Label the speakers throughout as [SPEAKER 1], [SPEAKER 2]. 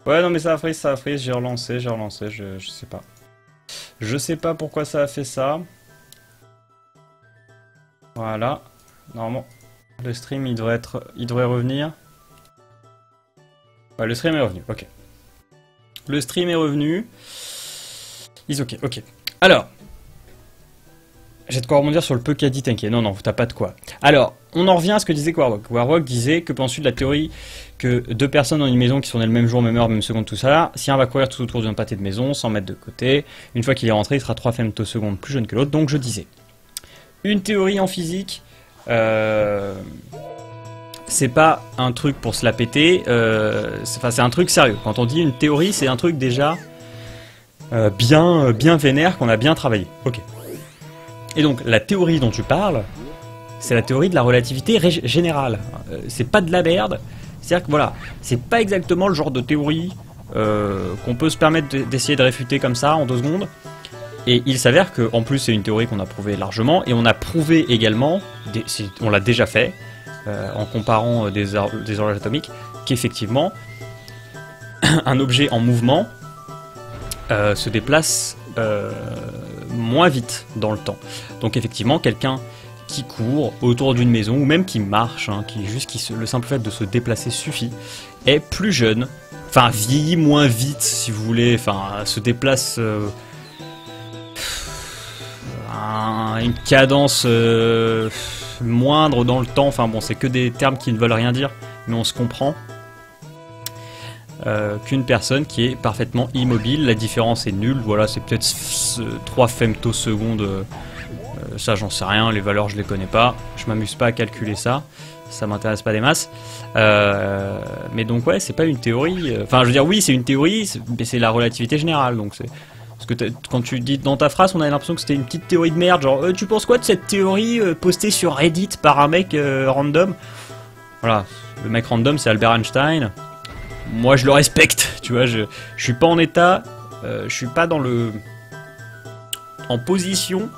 [SPEAKER 1] Ouais, non, mais ça a freeze, j'ai relancé, je sais pas. Je sais pas pourquoi ça a fait ça. Voilà. Normalement, le stream, il devrait revenir. Ouais, le stream est revenu, ok. Le stream est revenu. Is ok, ok. Alors, j'ai de quoi rebondir sur le peu qu'a dit, t'inquiète. Non, non, t'as pas de quoi. Alors, on en revient à ce que disait Warwalk. Warwalk disait que penses-tu de la théorie que deux personnes dans une maison qui sont nées le même jour, même heure, même seconde, tout ça, si un va courir tout autour d'un pâté de maison, 100 mètres de côté, une fois qu'il est rentré, il sera 3 femtosecondes plus jeune que l'autre. Donc je disais, une théorie en physique, c'est pas un truc pour se la péter, c'est un truc sérieux. Quand on dit une théorie, c'est un truc déjà bien vénère, qu'on a bien travaillé. Ok. Et donc, la théorie dont tu parles, c'est la théorie de la relativité générale. C'est pas de la merde. C'est-à-dire que voilà, c'est pas exactement le genre de théorie qu'on peut se permettre d'essayer de réfuter comme ça en 2 secondes. Et il s'avère qu'en plus, c'est une théorie qu'on a prouvée largement. Et on a prouvé également, on l'a déjà fait, en comparant des horloges atomiques, qu'effectivement, un objet en mouvement se déplace moins vite dans le temps. Donc effectivement, quelqu'un qui court autour d'une maison, ou même qui marche, hein, le simple fait de se déplacer suffit, est plus jeune, enfin vieillit moins vite si vous voulez, enfin se déplace à une cadence moindre dans le temps, enfin bon c'est que des termes qui ne veulent rien dire, mais on se comprend. Qu'une personne qui est parfaitement immobile. La différence est nulle, voilà, c'est peut-être 3 femtosecondes, ça j'en sais rien, les valeurs je les connais pas, je m'amuse pas à calculer ça, ça m'intéresse pas des masses. Mais donc ouais, c'est pas une théorie, enfin je veux dire oui c'est une théorie, mais c'est la relativité générale, donc c'est... Parce que quand tu dis dans ta phrase, on a l'impression que c'était une petite théorie de merde, genre tu penses quoi de cette théorie postée sur Reddit par un mec random? Voilà, le mec random c'est Albert Einstein. Moi je le respecte, tu vois, je suis pas en état, je suis pas en position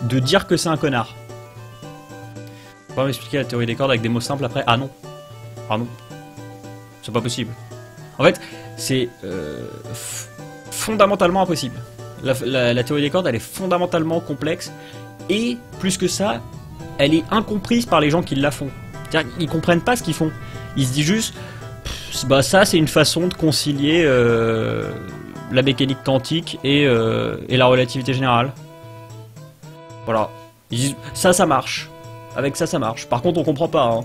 [SPEAKER 1] de dire que c'est un connard. Faut pas m'expliquer la théorie des cordes avec des mots simples après. Ah non, c'est pas possible. En fait, c'est fondamentalement impossible. La théorie des cordes, elle est fondamentalement complexe et plus que ça, elle est incomprise par les gens qui la font. C'est-à-dire qu'ils comprennent pas ce qu'ils font. Ils se disent juste bah ça c'est une façon de concilier la mécanique quantique et la relativité générale. Voilà. Ils disent, ça marche. Avec ça marche. Par contre on comprend pas. Hein.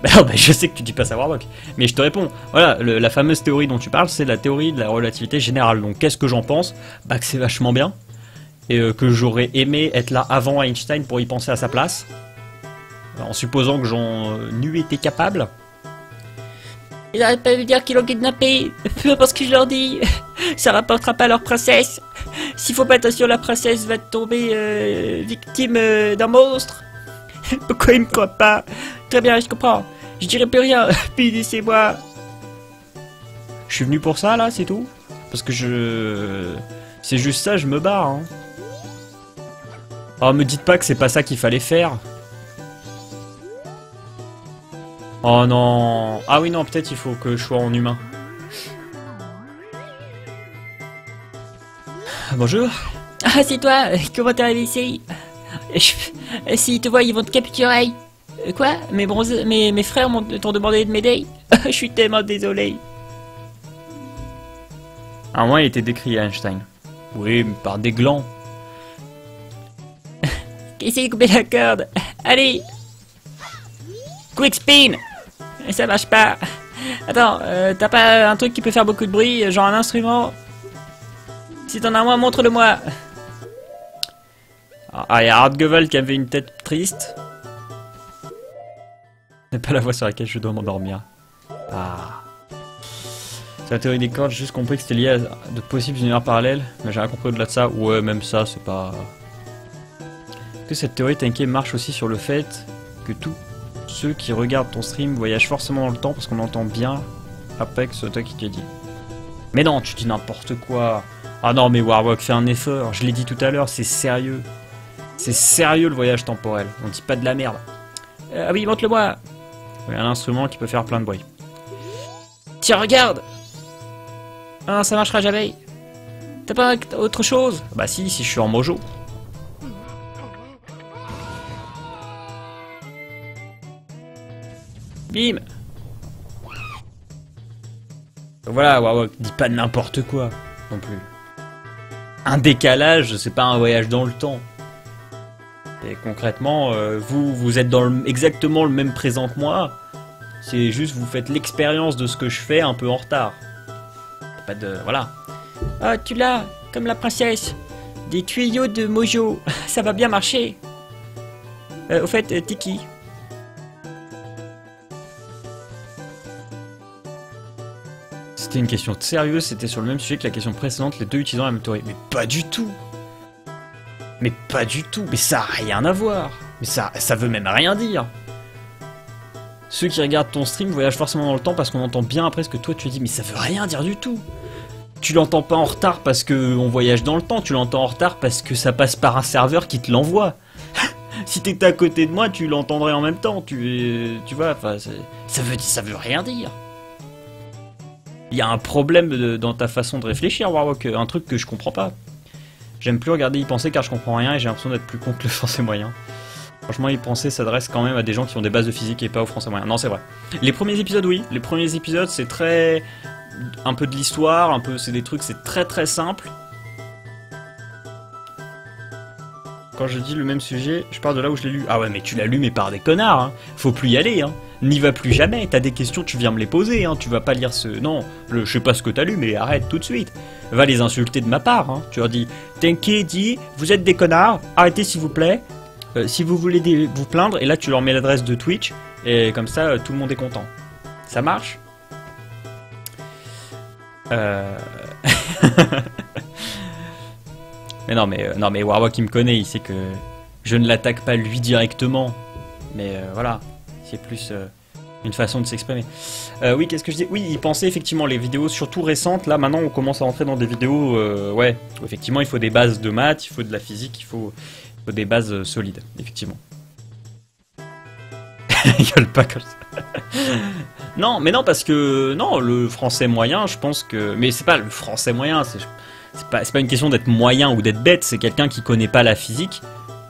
[SPEAKER 1] Bah non, bah je sais que tu dis pas ça Warlock. Mais je te réponds. Voilà, la fameuse théorie dont tu parles, c'est la théorie de la relativité générale. Donc qu'est-ce que j'en pense? Bah que c'est vachement bien. Et que j'aurais aimé être là avant Einstein pour y penser à sa place. En supposant que j'en eût été capable.
[SPEAKER 2] Ils arrêtent pas de dire qu'ils l'ont kidnappé, parce que je leur dis, ça rapportera pas leur princesse. S'il faut pas attention, la princesse va tomber victime d'un monstre. Pourquoi ils me croient pas? Très bien, je comprends. Je dirai plus rien, punissez-moi.
[SPEAKER 1] Je suis venu pour ça là, c'est tout? Parce que c'est juste ça, je me barre. Hein. Oh, me dites pas que c'est pas ça qu'il fallait faire. Oh non. Ah oui non, peut-être il faut que je sois en humain. Bonjour.
[SPEAKER 2] Ah c'est toi, comment t'es arrivé ici? S'ils te voient, ils vont te capturer. Quoi? Mes frères t'ont demandé de m'aider? Je suis tellement désolé.
[SPEAKER 1] À moins il était décrit à Einstein. Oui, mais par des glands.
[SPEAKER 2] Essayez de couper la corde. Allez. Quick spin. Ça marche pas. Attends, t'as pas un truc qui peut faire beaucoup de bruit, genre un instrument? Si t'en as un, moi, montre-le-moi.
[SPEAKER 1] Ah, il y a Hardgewald qui avait une tête triste. C'est pas la voie sur laquelle je dois m'endormir. Ah. C'est la théorie des cordes, j'ai juste compris que c'était lié à de possibles univers parallèles, mais j'ai rien compris au-delà de ça. Ouais, même ça, c'est pas... Est-ce que cette théorie t'inquiète marche aussi sur le fait que tous ceux qui regardent ton stream voyagent forcément dans le temps parce qu'on entend bien après que c'est toi qui te dit. Mais non, tu dis n'importe quoi. Ah non, mais Warwalk, fais un effort. Je l'ai dit tout à l'heure, c'est sérieux. C'est sérieux le voyage temporel. On dit pas de la merde.
[SPEAKER 2] Ah oui, montre-le-moi.
[SPEAKER 1] Il y a un instrument qui peut faire plein de bruit.
[SPEAKER 2] Tiens, regarde. Ah, ça marchera jamais. T'as pas autre chose?
[SPEAKER 1] Bah si je suis en mojo.
[SPEAKER 2] Bim.
[SPEAKER 1] Voilà, Warwalk, dis pas n'importe quoi, non plus. Un décalage, c'est pas un voyage dans le temps. Et concrètement, vous êtes dans exactement le même présent que moi. C'est juste vous faites l'expérience de ce que je fais un peu en retard. Pas de... voilà.
[SPEAKER 2] Ah, tu l'as, comme la princesse. Des tuyaux de mojo. Ça va bien marcher. Au fait, t'es qui?
[SPEAKER 1] C'était une question sérieuse, c'était sur le même sujet que la question précédente, les deux utilisant la même théorie. Mais pas du tout. Mais pas du tout. Mais ça a rien à voir. Mais ça veut même rien dire. Ceux qui regardent ton stream voyagent forcément dans le temps parce qu'on entend bien après ce que toi tu dis. Mais ça veut rien dire du tout. Tu l'entends pas en retard parce qu'on voyage dans le temps. Tu l'entends en retard parce que ça passe par un serveur qui te l'envoie. Si t'étais à côté de moi, tu l'entendrais en même temps. Tu vois, enfin, ça veut rien dire. Il y a un problème dans ta façon de réfléchir, Warwalk. Un truc que je comprends pas. J'aime plus regarder y penser car je comprends rien et j'ai l'impression d'être plus con que le français moyen. Franchement, y penser s'adresse quand même à des gens qui ont des bases de physique et pas au français moyen. Non, c'est vrai. Les premiers épisodes, oui. Les premiers épisodes, c'est très... un peu de l'histoire, un peu... c'est des trucs, c'est très très simple. Quand je dis le même sujet, je pars de là où je l'ai lu. Ah ouais, mais tu l'as lu, mais par des connards, hein. Faut plus y aller, hein. N'y va plus jamais. T'as des questions, tu viens me les poser, hein. Tu vas pas lire ce... Non, je sais pas ce que t'as lu, mais arrête tout de suite. Va les insulter de ma part, hein. Tu leur dis, Tenki dit, vous êtes des connards, arrêtez s'il vous plaît. Si vous voulez vous plaindre, et là tu leur mets l'adresse de Twitch, et comme ça, tout le monde est content. Ça marche? Mais non, mais Warwalk il me connaît, il sait que je ne l'attaque pas lui directement. Mais voilà, c'est plus une façon de s'exprimer. Oui, qu'est-ce que je dis? Oui, il pensait effectivement les vidéos, surtout récentes. Là, maintenant, on commence à entrer dans des vidéos, ouais, où effectivement, il faut des bases de maths, il faut de la physique, il faut des bases solides, effectivement. Il gueule pas comme ça. Non, mais non, parce que non, le français moyen, je pense que... Mais c'est pas le français moyen, c'est pas une question d'être moyen ou d'être bête, c'est quelqu'un qui connaît pas la physique.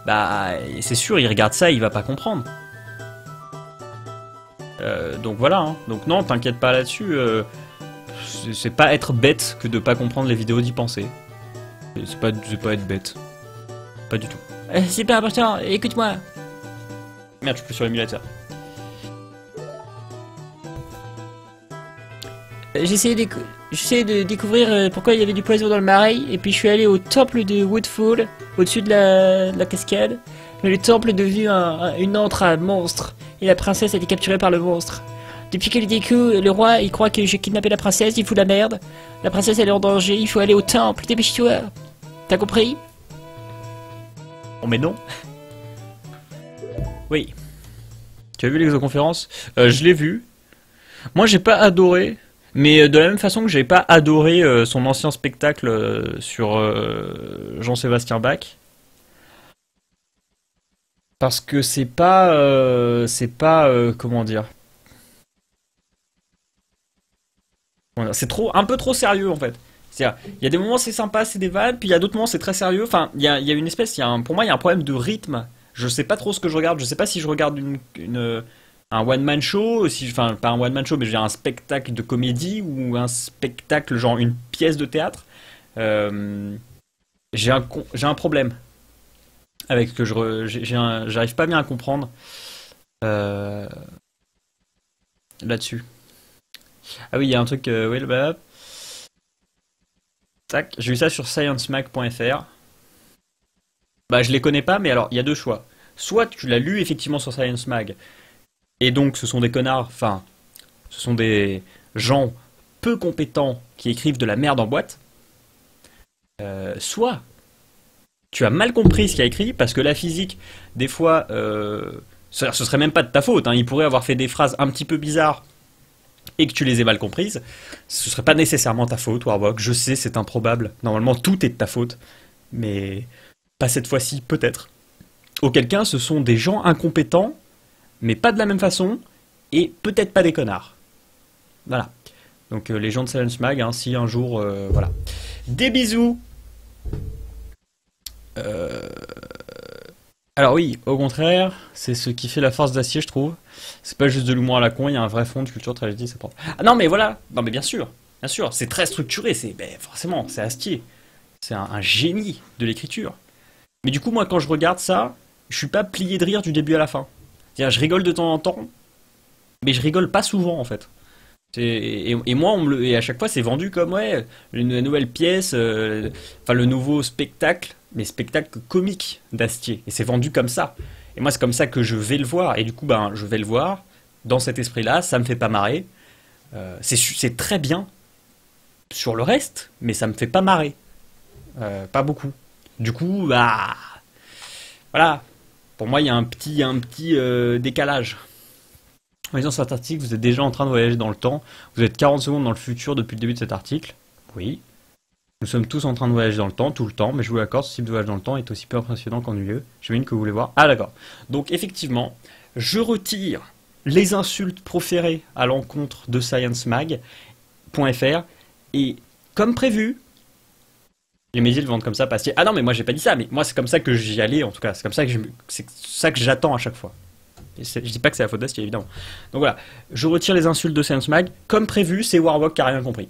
[SPEAKER 1] Bah, c'est sûr, il regarde ça, il va pas comprendre. Donc voilà, hein. Donc non, t'inquiète pas là-dessus. C'est pas être bête que de pas comprendre les vidéos d'y penser. C'est pas être bête. Pas du tout.
[SPEAKER 2] C'est pas important, écoute-moi.
[SPEAKER 1] Merde, je suis plus sur l'émulateur.
[SPEAKER 2] J'essaie de découvrir pourquoi il y avait du poison dans le marais, et puis je suis allé au temple de Woodfall, au-dessus de la cascade. Mais le temple est devenu une antre à monstre, et la princesse a été capturée par le monstre. Depuis qu'elle découvre, le roi il croit que j'ai kidnappé la princesse, il fout la merde. La princesse elle est en danger, il faut aller au temple, dépêche-toi. T'as compris?
[SPEAKER 1] Oh mais non. Oui. Tu as vu l'exoconférence? Je l'ai vu. Moi j'ai pas adoré. Mais de la même façon que j'ai pas adoré son ancien spectacle sur Jean-Sébastien Bach. Parce que c'est pas... comment dire... C'est un peu trop sérieux en fait. C'est-à-dire, il y a des moments c'est sympa, c'est des vannes, puis il y a d'autres moments c'est très sérieux. Enfin, il y a une espèce... pour moi il y a un problème de rythme. Je sais pas trop ce que je regarde. Je sais pas si je regarde un one-man show, enfin pas un one-man show, mais j'ai un spectacle de comédie ou un spectacle, genre une pièce de théâtre. J'ai un problème avec ce que j'arrive pas bien à comprendre là-dessus. Ah oui, il y a un truc, oui, tac, j'ai vu ça sur sciencemag.fr. Bah je les connais pas, mais alors il y a deux choix. Soit tu l'as lu effectivement sur Science Mag, et donc ce sont des connards, enfin, ce sont des gens peu compétents qui écrivent de la merde en boîte. Soit tu as mal compris ce qu'il y a écrit, parce que la physique, des fois, ce serait même pas de ta faute, hein, il pourrait avoir fait des phrases un petit peu bizarres et que tu les aies mal comprises. Ce serait pas nécessairement ta faute, Warwalk, je sais, c'est improbable. Normalement, tout est de ta faute, mais pas cette fois-ci, peut-être. Auquel cas, ce sont des gens incompétents, mais pas de la même façon, et peut-être pas des connards. Voilà. Donc les gens de Science Mag, hein, si un jour, voilà. Des bisous. Alors oui, au contraire, c'est ce qui fait la force d'Acier, je trouve. C'est pas juste de l'humour à la con, il y a un vrai fond de culture tragédie, c'est pas. Ah non mais voilà, non mais bien sûr, c'est très structuré, c'est ben, forcément, c'est Astier. C'est un génie de l'écriture. Mais du coup, moi, quand je regarde ça, je suis pas plié de rire du début à la fin. C'est-à-dire, je rigole de temps en temps, mais je rigole pas souvent en fait. Et moi, et à chaque fois, c'est vendu comme ouais, une nouvelle pièce, enfin le nouveau spectacle, mais spectacle comique d'Astier. Et c'est vendu comme ça. Et moi, c'est comme ça que je vais le voir. Et du coup, ben, je vais le voir dans cet esprit-là. Ça me fait pas marrer. C'est très bien sur le reste, mais ça me fait pas marrer. Pas beaucoup. Du coup, bah, voilà. Pour moi, il y a un petit décalage. En lisant cet article, vous êtes déjà en train de voyager dans le temps. Vous êtes 40 secondes dans le futur depuis le début de cet article. Oui. Nous sommes tous en train de voyager dans le temps, tout le temps, mais je vous l'accorde, ce type de voyage dans le temps est aussi peu impressionnant qu'ennuyeux. J'imagine que vous voulez voir. Ah d'accord. Donc effectivement, je retire les insultes proférées à l'encontre de sciencemag.fr et comme prévu, les médias le vendent comme ça parce que... Ah non mais moi j'ai pas dit ça, mais moi c'est comme ça que j'y allais en tout cas. C'est comme ça que j'attends à chaque fois. Je dis pas que c'est la faute d'Astier, évidemment. Donc voilà, je retire les insultes de Science Mag. Comme prévu, c'est Warwalk qui a rien compris.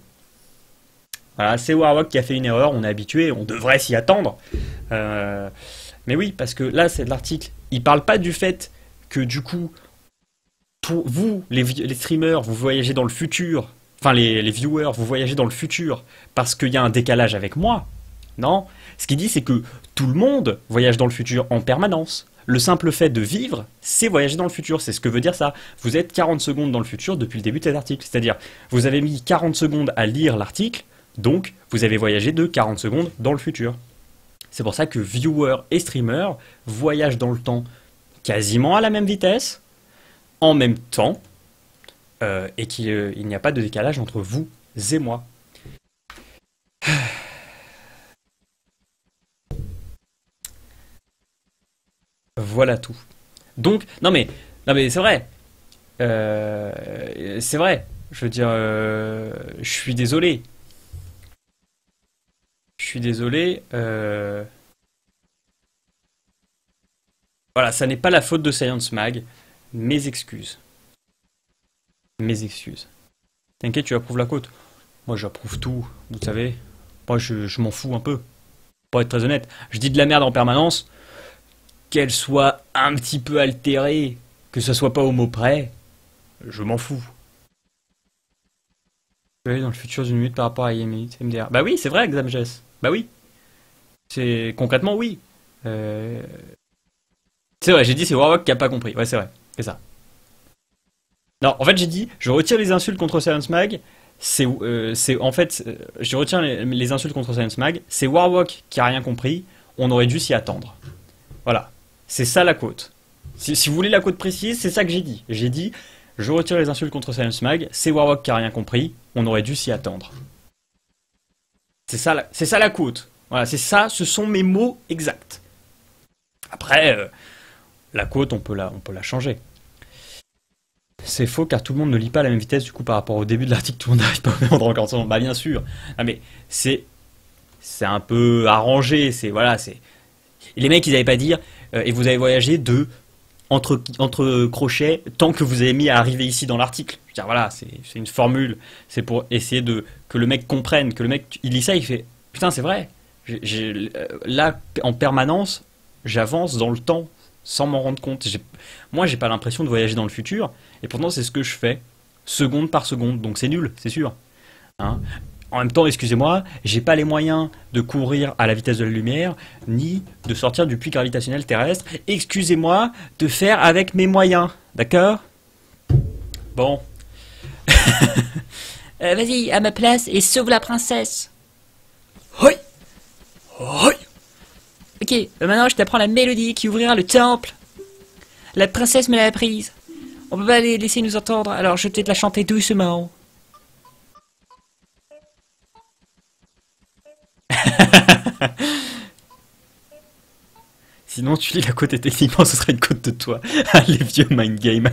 [SPEAKER 1] Voilà, c'est Warwalk qui a fait une erreur, on est habitué, on devrait s'y attendre. Mais oui, parce que là, c'est de l'article. Il parle pas du fait que du coup, pour vous, les streamers, vous voyagez dans le futur. Enfin, les viewers, vous voyagez dans le futur parce qu'il y a un décalage avec moi. Non. Ce qu'il dit, c'est que tout le monde voyage dans le futur en permanence. Le simple fait de vivre, c'est voyager dans le futur. C'est ce que veut dire ça. Vous êtes 40 secondes dans le futur depuis le début de cet article. C'est-à-dire, vous avez mis 40 secondes à lire l'article, donc vous avez voyagé de 40 secondes dans le futur. C'est pour ça que viewers et streamers voyagent dans le temps quasiment à la même vitesse, en même temps, et qu'il n'y a pas de décalage entre vous et moi. Voilà tout. Donc, non mais c'est vrai. C'est vrai. Je veux dire, je suis désolé. Je suis désolé. Voilà, ça n'est pas la faute de Science Mag. Mes excuses. Mes excuses. T'inquiète, tu approuves la côte. Moi, j'approuve tout. Vous savez. Moi, je m'en fous un peu. Pour être très honnête, je dis de la merde en permanence. Qu'elle soit un petit peu altérée, que ce soit pas au mot près, je m'en fous. Dans le futur d'une minute par rapport à MDR. Bah oui, c'est vrai, Xamges. Bah oui. C'est concrètement oui. C'est vrai, j'ai dit c'est Warwalk qui a pas compris. Ouais, c'est vrai. C'est ça. Non, en fait, j'ai dit je retire les insultes contre Science Mag. En fait, je retiens les insultes contre Science Mag. C'est Warwalk qui a rien compris. On aurait dû s'y attendre. Voilà. C'est ça la quote. Si vous voulez la quote précise, c'est ça que j'ai dit. J'ai dit, je retire les insultes contre Science Mag, c'est Warwalk qui a rien compris, on aurait dû s'y attendre. C'est ça la quote. Voilà, c'est ça, ce sont mes mots exacts. Après, la quote, on peut la changer. C'est faux car tout le monde ne lit pas à la même vitesse, du coup par rapport au début de l'article, tout le monde n'arrive pas à vendre en 40 secondes. Bah bien sûr. Ah, mais c'est un peu arrangé, Et les mecs, ils n'avaient pas dire, et vous avez voyagé entre crochets, tant que vous avez mis à arriver ici dans l'article. Je veux dire, voilà, c'est une formule. C'est pour essayer que le mec comprenne, que le mec, il lit ça, il fait, putain, c'est vrai. Là, en permanence, j'avance dans le temps, sans m'en rendre compte. Moi, j'ai pas l'impression de voyager dans le futur, et pourtant, c'est ce que je fais, seconde par seconde. Donc, c'est nul, c'est sûr. Hein. En même temps, excusez-moi, j'ai pas les moyens de courir à la vitesse de la lumière, ni de sortir du puits gravitationnel terrestre. Excusez-moi de faire avec mes moyens, d'accord? Bon.
[SPEAKER 2] Vas-y, à ma place, et sauve la princesse.
[SPEAKER 1] Hoi! Hoi!
[SPEAKER 2] Ok, maintenant je t'apprends la mélodie qui ouvrira le temple. La princesse me l'a apprise. On peut pas les laisser nous entendre, alors je vais peut-être la chanter doucement.
[SPEAKER 1] Sinon, tu lis la côte et techniquement, ce serait une côte de toi. Les vieux mind games.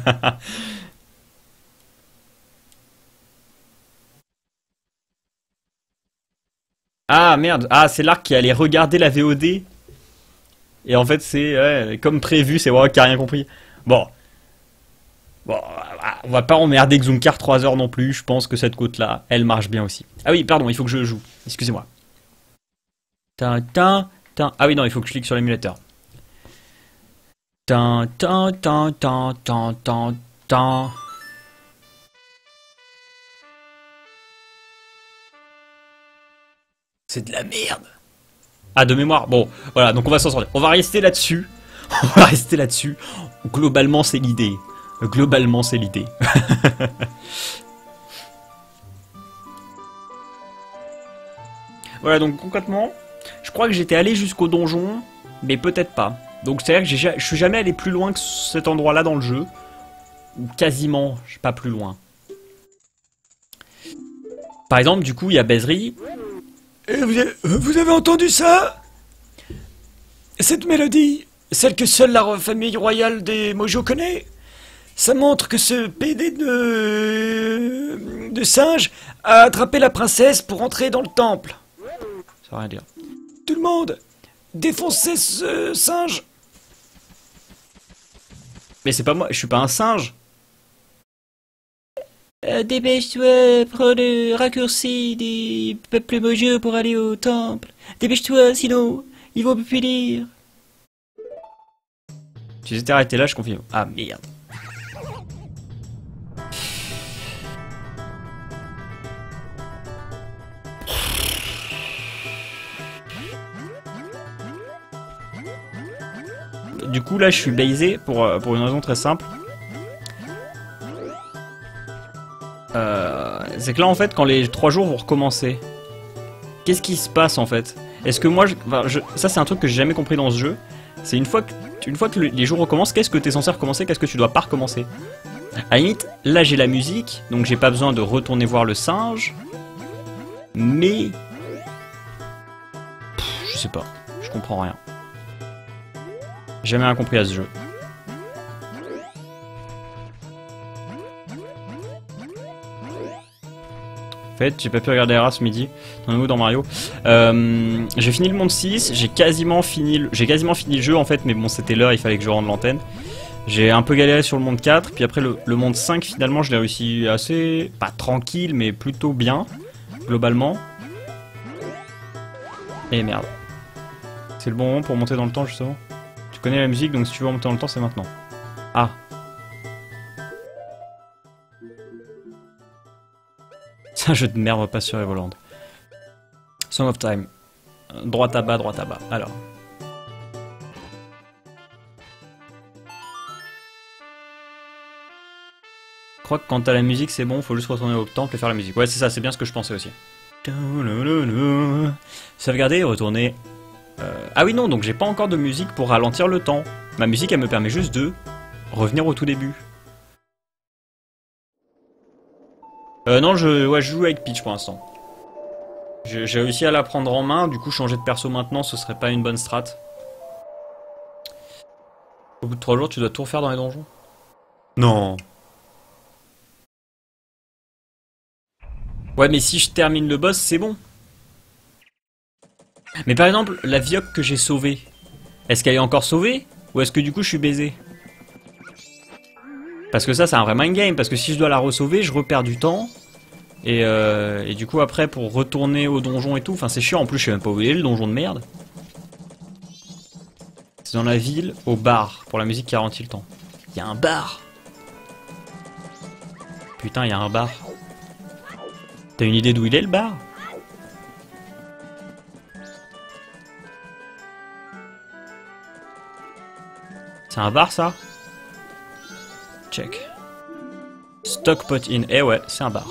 [SPEAKER 1] Ah merde, ah c'est l'arc qui allait regarder la VOD. Et en fait c'est ouais, comme prévu, c'est moi qui a rien compris. Bon. Bon, on va pas emmerder Xunkar 3 heures non plus, je pense que cette côte-là, elle marche bien aussi. Ah oui, pardon, il faut que je joue, excusez-moi. Ah oui non, il faut que je clique sur l'émulateur. C'est de la merde. Ah, de mémoire. Bon, voilà, donc on va s'en sortir. On va rester là-dessus. On va rester là-dessus. Globalement, c'est l'idée. Globalement, c'est l'idée. Voilà, donc concrètement, je crois que j'étais allé jusqu'au donjon, mais peut-être pas. Donc c'est-à-dire que je suis jamais allé plus loin que cet endroit-là dans le jeu. Ou quasiment, je suis pas plus loin. Par exemple, du coup, il y a Bezri.
[SPEAKER 3] Et vous avez entendu ça? Cette mélodie, celle que seule la famille royale des Mojo connaît, ça montre que ce PD de singe a attrapé la princesse pour entrer dans le temple.
[SPEAKER 1] Ça veut rien dire.
[SPEAKER 3] Tout le monde, défoncez ce singe.
[SPEAKER 1] Mais c'est pas moi, je suis pas un singe.
[SPEAKER 2] Dépêche-toi, prends le raccourci des peuples Mojo pour aller au temple. Dépêche-toi, sinon ils vont plus lire.
[SPEAKER 1] Tu t'es arrêté là, je confirme. Ah merde. Du coup là je suis baisé pour une raison très simple. C'est que là en fait quand les 3 jours vont recommencer, qu'est-ce qui se passe en fait? Est-ce que moi, ça c'est un truc que j'ai jamais compris dans ce jeu. C'est une fois que les jours recommencent, qu'est-ce que t'es censé recommencer, qu'est-ce que tu dois pas recommencer? À la limite, là j'ai la musique, donc j'ai pas besoin de retourner voir le singe. Mais... je sais pas, je comprends rien. J'ai jamais rien compris à ce jeu. En fait, j'ai pas pu regarder Era ce midi. T'en es où dans Mario? J'ai fini le monde 6, j'ai quasiment fini le jeu en fait, mais bon c'était l'heure, il fallait que je rende l'antenne. J'ai un peu galéré sur le monde 4, puis après le monde 5 finalement je l'ai réussi assez, pas tranquille, mais plutôt bien, globalement. Et merde. C'est le bon moment pour monter dans le temps justement. Tu connais la musique, donc si tu veux monter dans le temps c'est maintenant. Ah. C'est un jeu de merde, pas sur Evoland. Song of Time. Droite à bas, droite à bas. Alors. Je crois que quand t'as la musique, c'est bon, faut juste retourner au temple et faire la musique. Ouais, c'est ça, c'est bien ce que je pensais aussi. Sauvegarder et retourner. Ah oui, non, donc j'ai pas encore de musique pour ralentir le temps. Ma musique, elle me permet juste de revenir au tout début. Non, je joue avec Peach pour l'instant. J'ai réussi à la prendre en main, du coup changer de perso maintenant ce serait pas une bonne strat. Au bout de 3 jours tu dois tout refaire dans les donjons? Non. Ouais mais si je termine le boss c'est bon. Mais par exemple la Vioque que j'ai sauvée, est-ce qu'elle est encore sauvée? Ou est-ce que du coup je suis baisé? Parce que ça c'est un vrai mind game, parce que si je dois la re-sauver je repère du temps. Et du coup après pour retourner au donjon et tout, enfin c'est chiant en plus je sais même pas où il est le donjon de merde. C'est dans la ville, au bar, pour la musique qui ralentit le temps. Il y a un bar. Putain il y a un bar. T'as une idée d'où il est le bar? C'est un bar ça? Check. Stock pot in. Eh ouais, c'est un bar.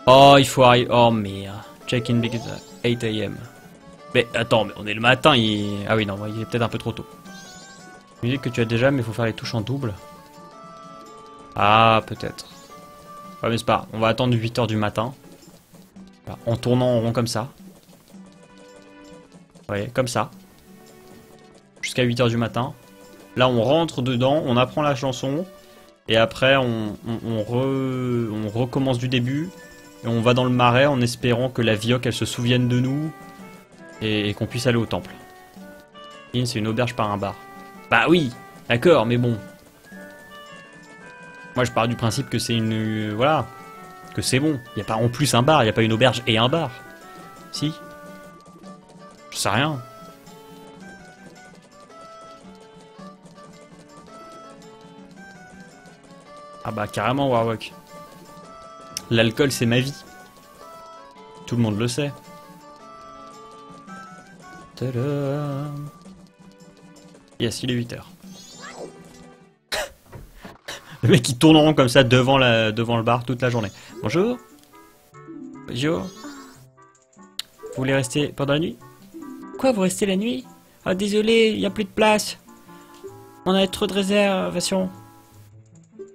[SPEAKER 1] Oh, il faut arriver. Oh merde. Check in big 8 AM. Mais attends, mais on est le matin. Ah oui, non, il est peut-être un peu trop tôt. Musique que tu as déjà, mais il faut faire les touches en double. Ah, peut-être. Ouais, mais c'est pas grave. On va attendre 8 h du matin. En tournant en rond comme ça. Ouais, comme ça. Jusqu'à 8 h du matin. Là, on rentre dedans, on apprend la chanson. Et après, on recommence du début. Et on va dans le marais en espérant que la Vioque, elle se souvienne de nous. Et qu'on puisse aller au temple. C'est une auberge par un bar. Bah oui, d'accord, mais bon. Moi je pars du principe que c'est une... voilà. Que c'est bon. Il n'y a pas en plus un bar, il n'y a pas une auberge et un bar. Si. Je sais rien. Ah bah carrément Warwick. L'alcool c'est ma vie. Tout le monde le sait. Tadam. Yes, il est 8h. Le mec qui tourne en rond comme ça devant le bar toute la journée. Bonjour. Bonjour. Vous voulez rester pendant la nuit?
[SPEAKER 2] Quoi, vous restez la nuit? Ah, désolé, il n'y a plus de place. On a trop de réservations.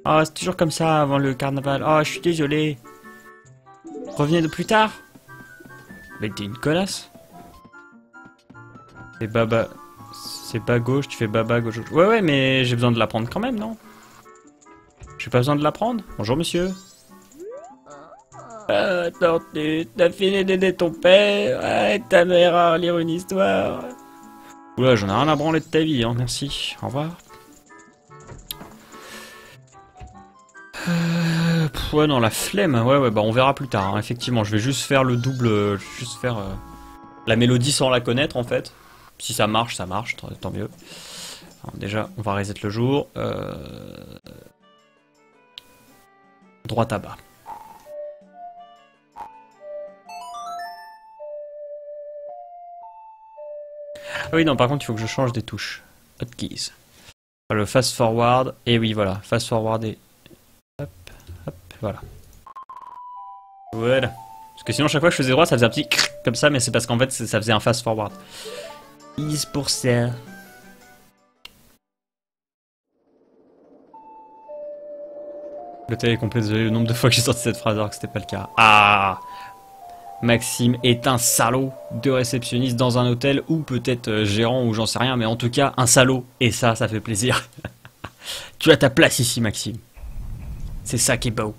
[SPEAKER 1] Ah, c'est toujours comme ça avant le carnaval. Ah, je suis désolé. Revenez de plus tard. Mais t'es une connasse. C'est baba. C'est bas gauche, tu fais baba gauche. Ouais, ouais, mais j'ai besoin de l'apprendre quand même, non? J'ai pas besoin de l'apprendre? Bonjour, monsieur.
[SPEAKER 2] Attends, t'as fini d'aider ton père. Ouais, ta mère à lire une histoire.
[SPEAKER 1] Oula, j'en ai rien à branler de ta vie, hein, merci. Au revoir. Ouais, non, la flemme. Ouais, ouais, bah on verra plus tard. Hein. Effectivement, je vais juste faire le double. Juste faire la mélodie sans la connaître, en fait. Si ça marche, tant mieux. Alors, déjà, on va reset le jour. Droite à bas. Ah oui, non, par contre, il faut que je change des touches. Hotkeys. Le fast forward. Et oui, voilà. Fast forward et... hop, hop, voilà. Voilà. Parce que sinon, chaque fois que je faisais droit, ça faisait un petit... comme ça, mais c'est parce qu'en fait, ça faisait un fast forward. Is pour ça. Le tel est complet, désolé, le nombre de fois que j'ai sorti cette phrase alors que c'était pas le cas. Ah! Maxime est un salaud de réceptionniste dans un hôtel ou peut-être gérant ou j'en sais rien, mais en tout cas un salaud. Et ça fait plaisir. Tu as ta place ici, Maxime. C'est ça qui est beau.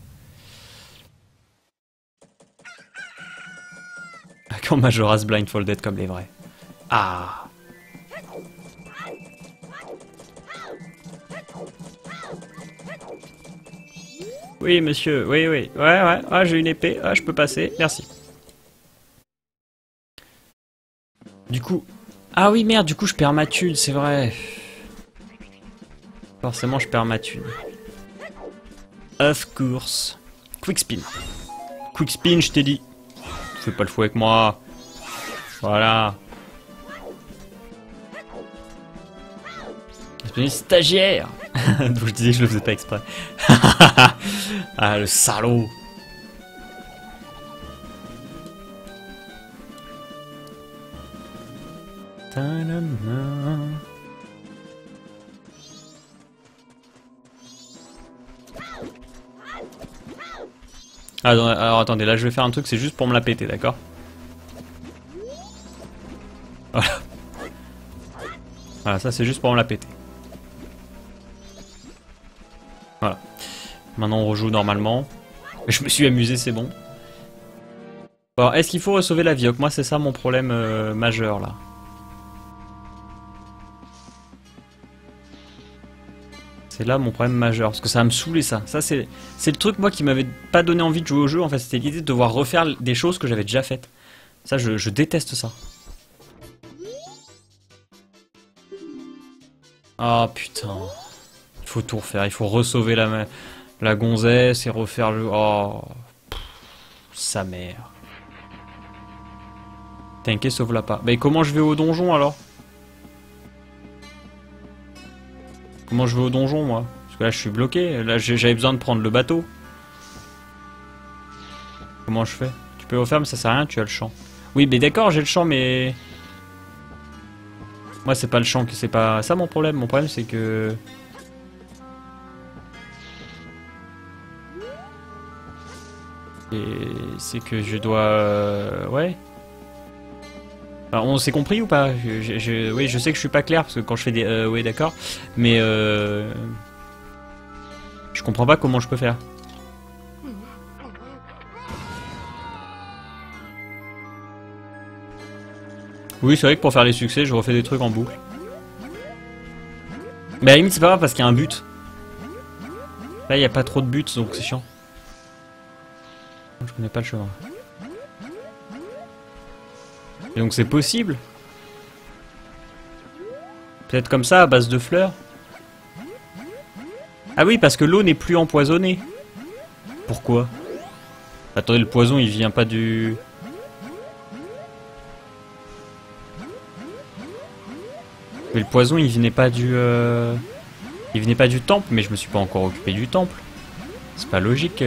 [SPEAKER 1] Quand Majora's blindfolded comme les vrais. Ah. Oui, monsieur, oui, oui. Ouais, ah, j'ai une épée, ah, je peux passer, merci. Du coup... ah oui, merde, du coup, je perds ma thune, c'est vrai. Forcément, je perds ma thune. Of course. Quick spin. Quick spin, je t'ai dit. Fais pas le fou avec moi. Voilà. Stagiaire. Donc je disais que je le faisais pas exprès. Ah, le salaud. Alors attendez, là je vais faire un truc, c'est juste pour me la péter, d'accord? Voilà. Voilà, ça c'est juste pour me la péter. Voilà. Maintenant on rejoue normalement. Je me suis amusé, c'est bon. Alors, est-ce qu'il faut sauver la Vioque? Moi c'est ça mon problème majeur là. C'est là mon problème majeur, parce que ça va me saouler ça. Ça c'est le truc moi qui m'avait pas donné envie de jouer au jeu en fait, c'était l'idée de devoir refaire des choses que j'avais déjà faites. Ça je déteste ça. Ah putain. Il faut tout refaire, il faut re-sauver la gonzesse et refaire le... oh... pff, sa mère. T'inquiète, sauve-la pas. Mais comment je vais au donjon alors? Comment je vais au donjon moi? Parce que là je suis bloqué, là j'avais besoin de prendre le bateau. Comment je fais? Tu peux refaire mais ça sert à rien, tu as le champ. Oui mais d'accord j'ai le champ mais... moi c'est pas le champ, c'est pas ça mon problème c'est que... et c'est que je dois... ouais. Alors, on s'est compris ou pas? Oui, je sais que je suis pas clair parce que quand je fais des... oui, d'accord. Mais je comprends pas comment je peux faire. Oui, c'est vrai que pour faire les succès, je refais des trucs en boucle. Mais à la limite, c'est pas grave parce qu'il y a un but. Là, il n'y a pas trop de buts, donc c'est chiant. Je connais pas le chemin. Et donc c'est possible. Peut-être comme ça, à base de fleurs. Ah oui, parce que l'eau n'est plus empoisonnée. Pourquoi? Attendez, le poison, il vient pas du... Mais le poison, il venait pas du... Il venait pas du temple, mais je me suis pas encore occupé du temple. C'est pas logique.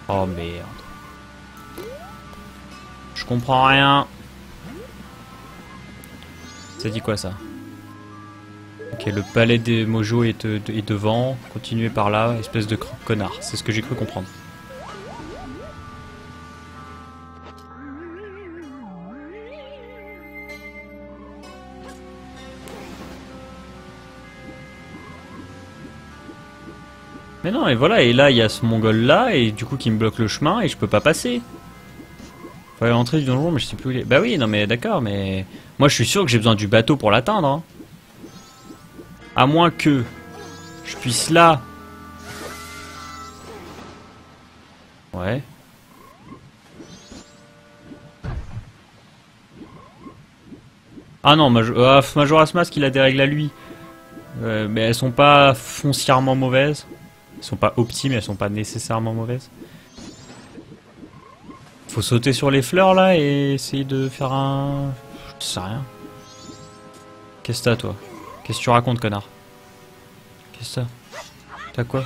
[SPEAKER 1] Oh merde. Je comprends rien. Ça dit quoi ça? Ok, le palais des Mojo est devant. Continuez par là, espèce de connard. C'est ce que j'ai cru comprendre. Mais non, et voilà, et là il y a ce mongol là, et du coup qui me bloque le chemin, et je peux pas passer. Faut aller à l'entrée du donjon, mais je sais plus où il est. Bah oui, non mais d'accord, mais... Moi je suis sûr que j'ai besoin du bateau pour l'atteindre. Hein. À moins que je puisse là... Ouais. Ah non, Majora's Mask il a des règles à lui. Mais elles sont pas foncièrement mauvaises. Elles sont pas optimes, elles sont pas nécessairement mauvaises. Faut sauter sur les fleurs là et essayer de faire un... Je sais rien. Qu'est-ce que t'as toi? Qu'est-ce que tu racontes connard? Qu'est-ce que t'as? T'as quoi?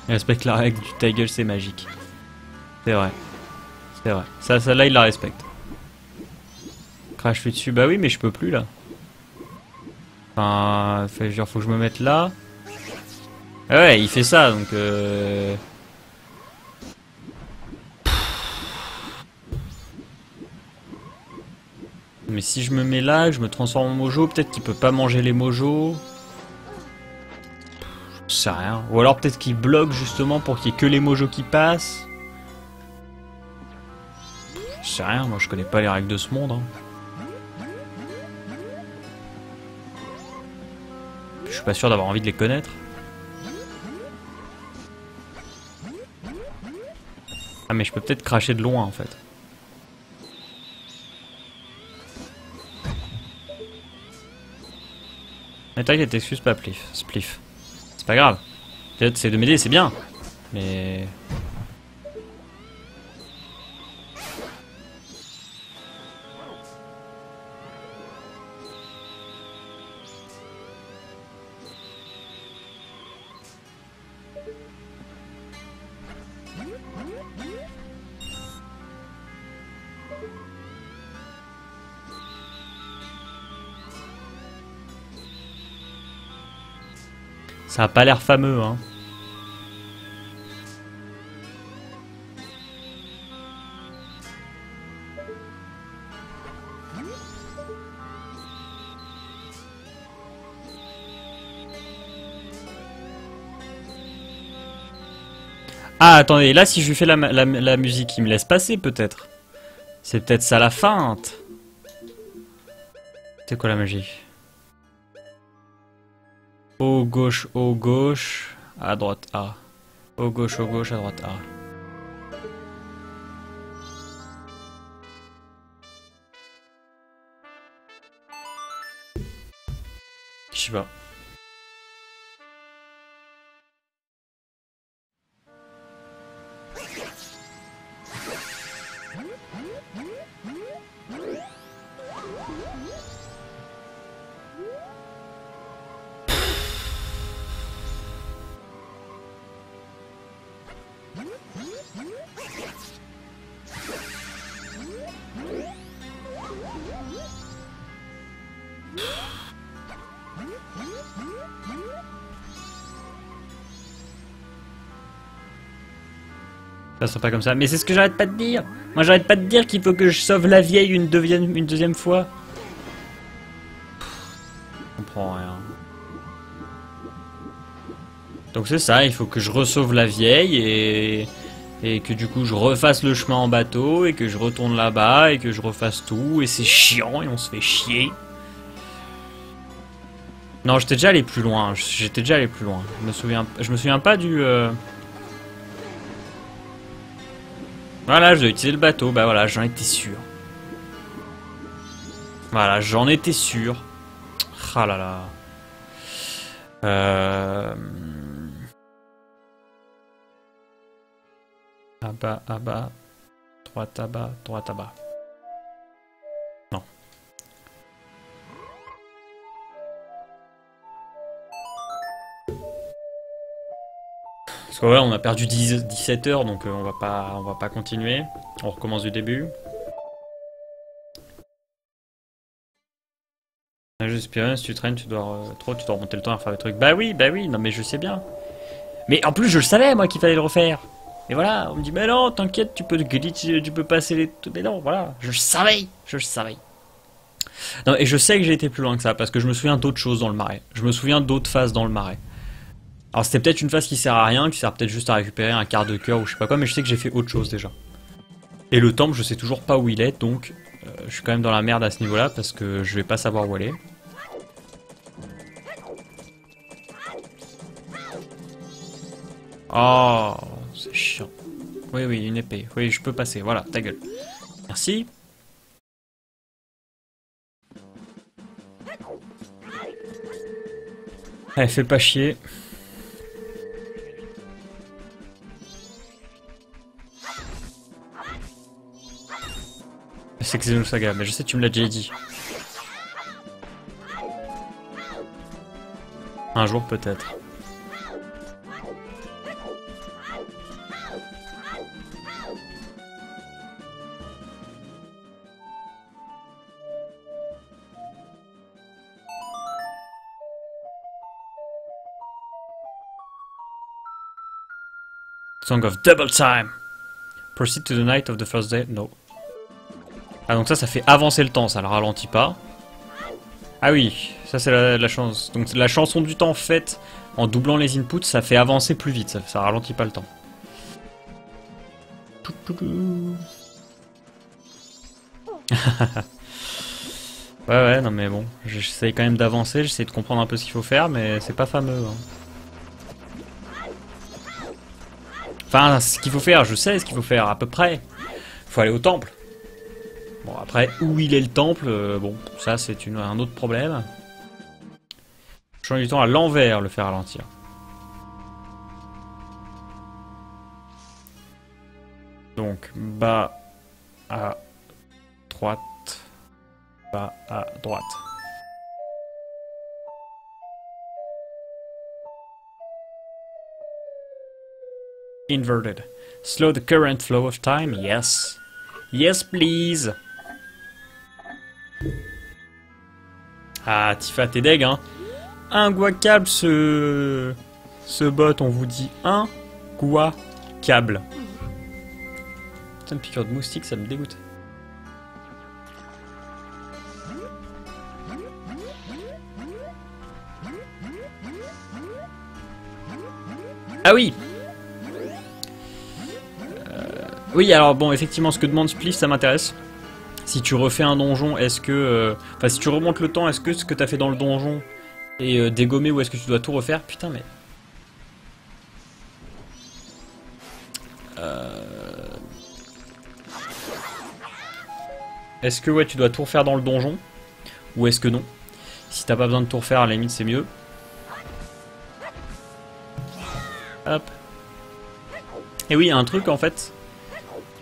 [SPEAKER 1] Il respecte la règle du ta gueule c'est magique. C'est vrai. C'est vrai. Ça là il la respecte. Crash lui dessus, bah oui mais je peux plus là. Enfin, genre faut que je me mette là. Ah ouais, il fait ça donc Mais si je me mets là, je me transforme en mojo, peut-être qu'il peut pas manger les mojos. Je sais rien. Ou alors peut-être qu'il bloque justement pour qu'il y ait que les mojos qui passent. Je sais rien, moi je connais pas les règles de ce monde. Hein. Je suis pas sûr d'avoir envie de les connaître. Ah mais je peux peut-être cracher de loin en fait. Mais t'inquiète, t'excuses pas, Spliff. C'est pas grave. Peut-être c'est de m'aider, c'est bien. Mais... Ça a pas l'air fameux, hein. Ah, attendez, là, si je lui fais la musique, il me laisse passer, peut-être. C'est peut-être ça la feinte. C'est quoi la magie? Haut, gauche, à droite, A. Haut, gauche, à droite, A. Je sais pas. Ça sera pas comme ça. Mais c'est ce que j'arrête pas de dire. Moi j'arrête pas de dire qu'il faut que je sauve la vieille une deuxième fois. Je comprends rien. Donc c'est ça, il faut que je resauve la vieille et Et que du coup je refasse le chemin en bateau, et que je retourne là-bas, et que je refasse tout, et c'est chiant, et on se fait chier. Non, j'étais déjà allé plus loin, j'étais déjà allé plus loin. Je me souviens pas du... Voilà, je dois utiliser le bateau, bah voilà, j'en étais sûr. Voilà, j'en étais sûr. Ah là là. À bas, droite à bas, droite à bas. Non. Parce que voilà, on a perdu 17 heures, donc on va pas continuer. On recommence du début. J'espère, si tu traînes, tu dois remonter le temps à faire des trucs. Bah oui, non mais je sais bien. Mais en plus, je le savais, moi, qu'il fallait le refaire. Et voilà, on me dit, mais non, t'inquiète, tu peux glitcher, tu peux passer les... Mais non, voilà, je le savais. Non, et je sais que j'ai été plus loin que ça, parce que je me souviens d'autres choses dans le marais. Je me souviens d'autres phases dans le marais. Alors c'était peut-être une phase qui sert à rien, qui sert peut-être juste à récupérer un quart de cœur ou je sais pas quoi, mais je sais que j'ai fait autre chose déjà. Et le temple, je sais toujours pas où il est, donc je suis quand même dans la merde à ce niveau-là, parce que je vais pas savoir où aller. Oh, c'est chiant. Oui, une épée. Oui, je peux passer. Voilà, ta gueule. Merci. Allez, fais pas chier. C'est que Xenosaga, mais je sais, tu me l'as déjà dit. Un jour peut-être. Song of Double Time. Proceed to the night of the first day. No. Ah donc ça fait avancer le temps, ça le ralentit pas. Ah oui, ça c'est la chance. Donc la chanson du temps faite en doublant les inputs, ça fait avancer plus vite, ça ralentit pas le temps. Ouais, non mais bon, j'essaye quand même d'avancer, j'essaie de comprendre un peu ce qu'il faut faire, mais c'est pas fameux. Hein. Enfin, ce qu'il faut faire, je sais ce qu'il faut faire, à peu près. Faut aller au temple. Bon, après, où il est le temple, bon, ça c'est un autre problème. Changer du temps à l'envers, le faire ralentir. Donc, bas à droite, bas à droite. Inverted. Slow the current flow of time, yes. Yes, please. Ah, Tifa, t'es deg, hein. Inguacable, ce bot, on vous dit inguacable. Putain, une piqûre de moustique, ça me dégoûte. Ah oui. Oui, alors bon, effectivement, ce que demande Spliff, ça m'intéresse. Si tu refais un donjon, est-ce que... Enfin, si tu remontes le temps, est-ce que ce que t'as fait dans le donjon est dégommé ou est-ce que tu dois tout refaire? Putain, mais... Est-ce que, ouais, tu dois tout refaire dans le donjon? Ou est-ce que non? Si t'as pas besoin de tout refaire, à la limite, c'est mieux. Hop. Et oui, il y a un truc, en fait...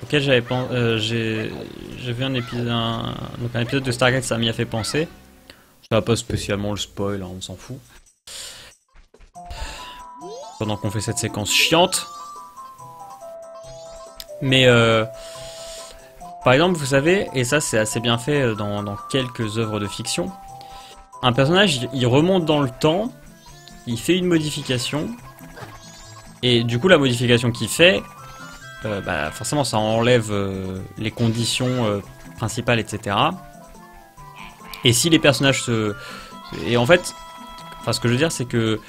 [SPEAKER 1] auquel j'avais pensé, j'ai vu un épisode de Stargate, ça m'y a fait penser. Ça va pas spécialement le spoil, hein, on s'en fout. Pendant qu'on fait cette séquence chiante. Mais par exemple, vous savez, et ça c'est assez bien fait dans quelques œuvres de fiction, un personnage il remonte dans le temps, il fait une modification, et du coup la modification qu'il fait, bah, forcément ça enlève les conditions principales, etc. Et si les personnages se... Et en fait, enfin, ce que je veux dire c'est que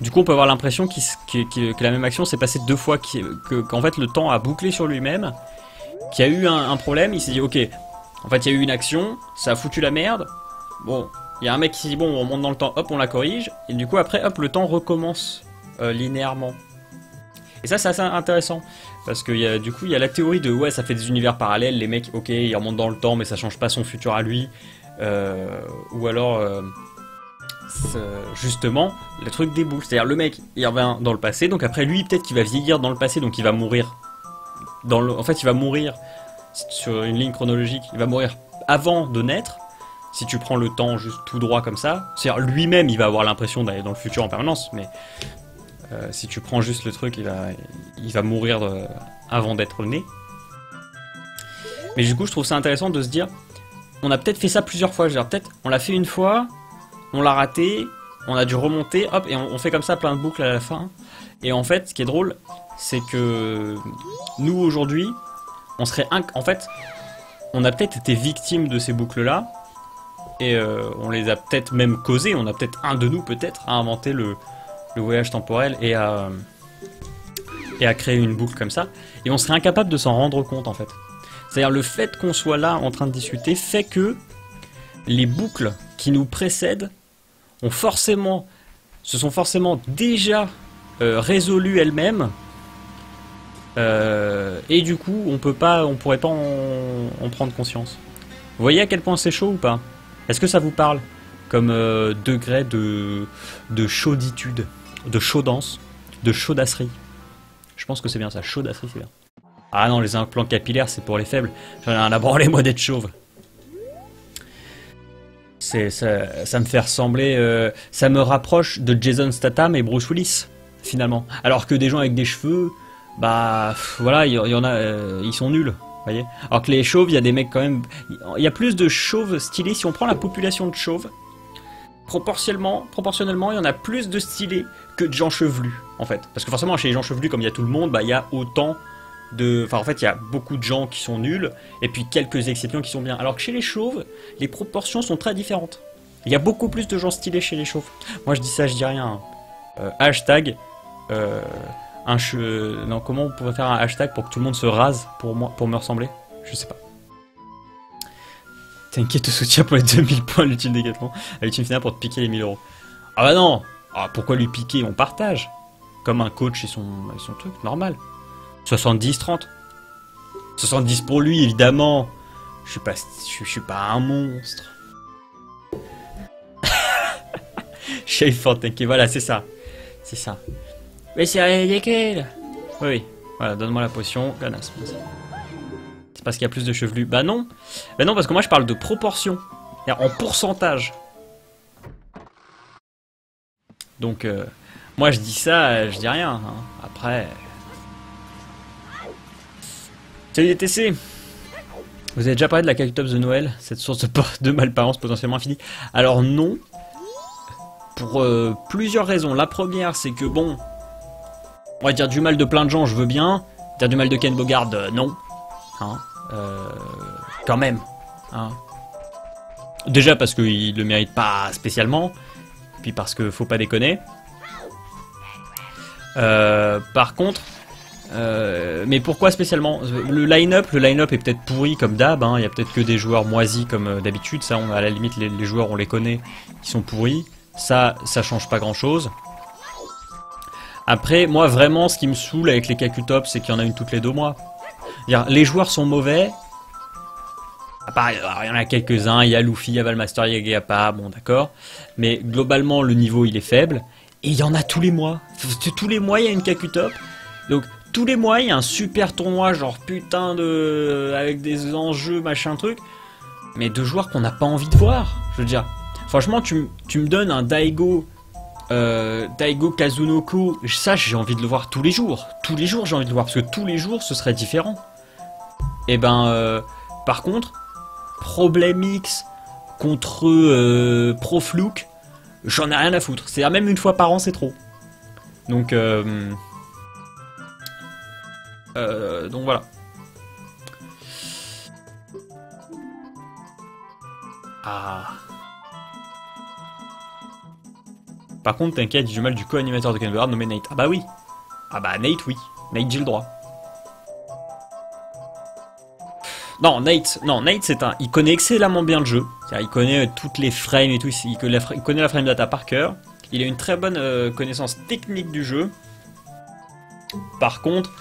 [SPEAKER 1] Du coup, on peut avoir l'impression que la même action s'est passée 2 fois, qu'en fait le temps a bouclé sur lui-même, qu'il y a eu un problème, il s'est dit ok, en fait il y a eu une action, ça a foutu la merde, bon, il y a un mec qui s'est dit bon on monte dans le temps, hop on la corrige, et du coup après hop le temps recommence linéairement. Et ça c'est assez intéressant, parce que du coup il y a la théorie de ouais ça fait des univers parallèles, les mecs ok ils remontent dans le temps mais ça change pas son futur à lui, ou alors... justement le truc des boucles, c'est-à-dire le mec il revient dans le passé, donc après lui peut-être qu'il va vieillir dans le passé, donc il va mourir en fait il va mourir sur une ligne chronologique, il va mourir avant de naître si tu prends le temps juste tout droit comme ça, c'est-à-dire lui-même il va avoir l'impression d'aller dans le futur en permanence, mais si tu prends juste le truc il va mourir avant d'être né. Mais du coup je trouve ça intéressant de se dire on a peut-être fait ça plusieurs fois, peut-être on l'a fait une fois, on l'a raté, on a dû remonter, hop, et on fait comme ça plein de boucles à la fin. Et en fait, ce qui est drôle, c'est que nous aujourd'hui, en fait, on a peut-être été victimes de ces boucles-là, et on les a peut-être même causées. On a peut-être un de nous peut-être à inventer le voyage temporel et à créer une boucle comme ça. Et on serait incapable de s'en rendre compte en fait. C'est-à-dire le fait qu'on soit là en train de discuter fait que les boucles qui nous précèdent se sont forcément déjà résolues elles-mêmes, et du coup on pourrait pas en prendre conscience. Vous voyez à quel point c'est chaud ou pas? Est-ce que ça vous parle comme degré de chauditude, de chaudance, de chaudasserie? Je pense que c'est bien ça, chaudasserie c'est bien. Ah non, les implants capillaires c'est pour les faibles, j'en ai rien à branler moi d'être chauve. Ça me fait ressembler, ça me rapproche de Jason Statham et Bruce Willis, finalement. Alors que des gens avec des cheveux, bah voilà, il y en a, ils sont nuls, voyez. Alors que les chauves, il y a des mecs quand même, il y a plus de chauves stylés. Si on prend la population de chauves, proportionnellement, il y en a plus de stylés que de gens chevelus, en fait. Parce que forcément, chez les gens chevelus, comme il y a tout le monde, bah il y a autant enfin en fait il y a beaucoup de gens qui sont nuls et puis quelques exceptions qui sont bien, alors que chez les chauves les proportions sont très différentes. Il y a beaucoup plus de gens stylés chez les chauves. Moi je dis ça, je dis rien. Hashtag non, comment on pourrait faire un hashtag pour que tout le monde se rase pour me ressembler? Je sais pas. T'inquiète, te soutien pour les 2000 points l'ultime Décathlon à l'ultime finale pour te piquer les 1000 euros. Ah bah non, pourquoi lui piquer? On partage comme un coach et son truc normal. 70-30. 70 pour lui, évidemment. Je suis pas un monstre. Shave for tanky, voilà, c'est ça. C'est ça.
[SPEAKER 2] Mais c'est ridicule.
[SPEAKER 1] Oui, voilà, donne-moi la potion. Ganas. C'est parce qu'il y a plus de chevelus. Bah non. Bah non, parce que moi je parle de proportion. En pourcentage. Donc, moi je dis ça, je dis rien. Hein. Après... Salut les TC. Vous avez déjà parlé de la cactus de Noël, cette source de malparence potentiellement infinie? Alors non, pour plusieurs raisons. La première, c'est que bon, on va dire du mal de plein de gens, je veux bien. Dire du mal de Ken Bogard, non. Hein, quand même. Hein. Déjà parce qu'il le mérite pas spécialement, puis parce que faut pas déconner. Par contre... mais pourquoi spécialement? Le line-up est peut-être pourri comme d'hab, hein. Il y a peut-être que des joueurs moisis comme d'habitude, ça à la limite les joueurs on les connaît, qui sont pourris, ça change pas grand-chose. Après, moi vraiment ce qui me saoule avec les Kakutop, c'est qu'il y en a une toutes les 2 mois. Les joueurs sont mauvais, à part, il y en a quelques-uns, il y a Luffy, il y a Valmaster, il y a Gappa, bon d'accord, mais globalement le niveau il est faible, et il y en a tous les mois. Tous les mois il y a une Kakutop, donc tous les mois, il y a un super tournoi, genre putain avec des enjeux, machin truc, mais de joueurs qu'on n'a pas envie de voir. Je veux dire, franchement, tu me donnes un Daigo Kazunoko, ça j'ai envie de le voir tous les jours. Tous les jours, j'ai envie de le voir, parce que tous les jours, ce serait différent. Et ben, par contre, Problem X contre Proflook, j'en ai rien à foutre. C'est même une fois par an, c'est trop. Donc voilà. Par contre, t'inquiète, du mal du co-animateur de Ken Bogard nommé Nate. Ah bah oui. Ah bah Nate, oui. Nate, j'ai le droit. Non, Nate, c'est un... Il connaît excellemment bien le jeu. Il connaît toutes les frames et tout. Il connaît la frame data par cœur. Il a une très bonne connaissance technique du jeu. Par contre,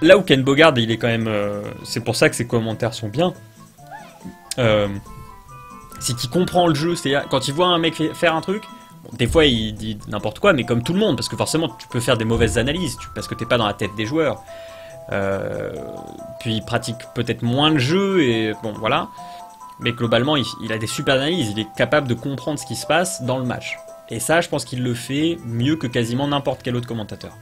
[SPEAKER 1] là où Ken Bogard, il est quand même... c'est pour ça que ses commentaires sont bien. C'est qu'il comprend le jeu. C'est-à-dire, quand il voit un mec faire un truc... Bon, des fois, il dit n'importe quoi, mais comme tout le monde. Parce que forcément, tu peux faire des mauvaises analyses. Parce que t'es pas dans la tête des joueurs. Puis il pratique peut-être moins le jeu et bon voilà, mais globalement il a des super analyses, il est capable de comprendre ce qui se passe dans le match. Et ça, je pense qu'il le fait mieux que quasiment n'importe quel autre commentateur.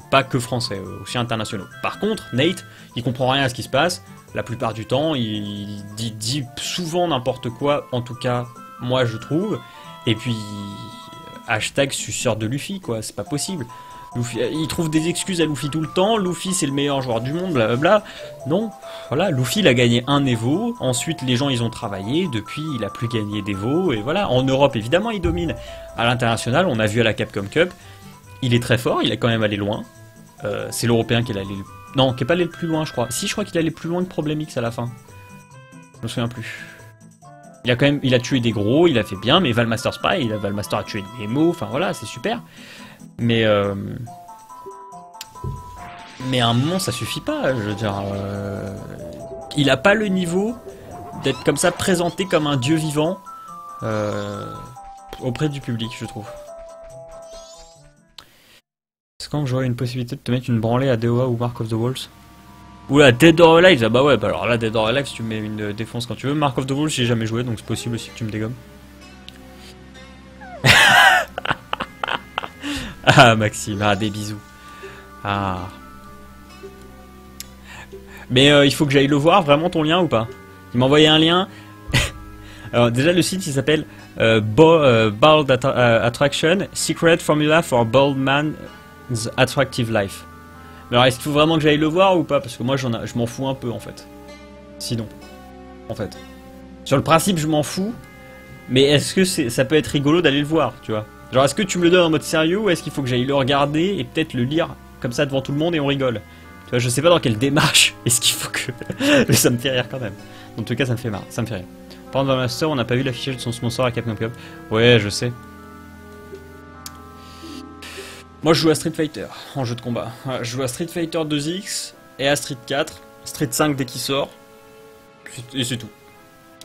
[SPEAKER 1] Pas que français, aussi internationaux. Par contre, Nate, il comprend rien à ce qui se passe. La plupart du temps, il dit souvent n'importe quoi, en tout cas, moi je trouve. Et puis, hashtag suceur de Luffy, quoi, c'est pas possible. Luffy, il trouve des excuses à Luffy tout le temps. Luffy c'est le meilleur joueur du monde, blablabla. Non, voilà, Luffy il a gagné un Evo. Ensuite les gens ils ont travaillé. Depuis il a plus gagné d'Evo. Et voilà, en Europe évidemment il domine. À l'international, on a vu à la Capcom Cup, il est très fort, il a quand même allé loin. C'est l'Européen qui est allé... Non, qui est pas allé le plus loin je crois. Si, je crois qu'il est allé plus loin que Problem X à la fin. Je me souviens plus. Il a tué des gros, il a fait bien, mais Valmaster Spy, Valmaster a tué des Nemo, enfin voilà, c'est super. Mais à un moment ça suffit pas, je veux dire, il a pas le niveau d'être comme ça présenté comme un dieu vivant auprès du public, je trouve. Est-ce quand j'aurais une possibilité de te mettre une branlée à DOA ou Mark of the Wolves? Oula, Dead or Alive, ah bah ouais, bah alors là Dead or Alive si tu me mets une défonce quand tu veux. Mark of the Wolves j'ai jamais joué donc c'est possible aussi que tu me dégommes. Ah Maxime, ah des bisous. Ah. Mais il faut que j'aille le voir vraiment ton lien ou pas? Il m'a envoyé un lien. Alors déjà le site il s'appelle Bald Attraction, Secret Formula for Bald Man's Attractive Life. Mais alors est-ce qu'il faut vraiment que j'aille le voir ou pas? Parce que moi je m'en fous un peu en fait. Sinon, en fait. Sur le principe je m'en fous, mais est-ce que ça peut être rigolo d'aller le voir, tu vois? Genre est-ce que tu me le donnes en mode sérieux ou est-ce qu'il faut que j'aille le regarder et peut-être le lire comme ça devant tout le monde et on rigole? Tu vois, je sais pas dans quelle démarche est-ce qu'il faut que... Mais ça me fait rire quand même. En tout cas ça me fait marre, ça me fait rire. Par exemple dans Master on n'a pas vu l'affichage de son sponsor à Capcom Cup. Ouais je sais. Moi je joue à Street Fighter en jeu de combat. Je joue à Street Fighter 2X et à Street 4. Street 5 dès qu'il sort. Et c'est tout.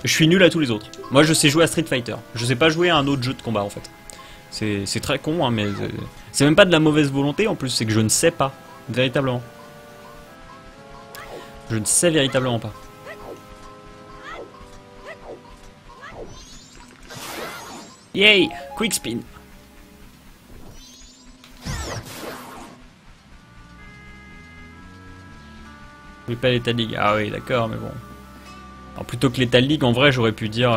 [SPEAKER 1] Je suis nul à tous les autres. Moi je sais jouer à Street Fighter. Je sais pas jouer à un autre jeu de combat en fait. C'est très con, hein, mais c'est même pas de la mauvaise volonté en plus, c'est que je ne sais pas, véritablement. Je ne sais véritablement pas. Yay! Quick spin! Oui, pas l'Etal League. Ah oui, d'accord, mais bon. Alors plutôt que l'Etal League, en vrai, j'aurais pu dire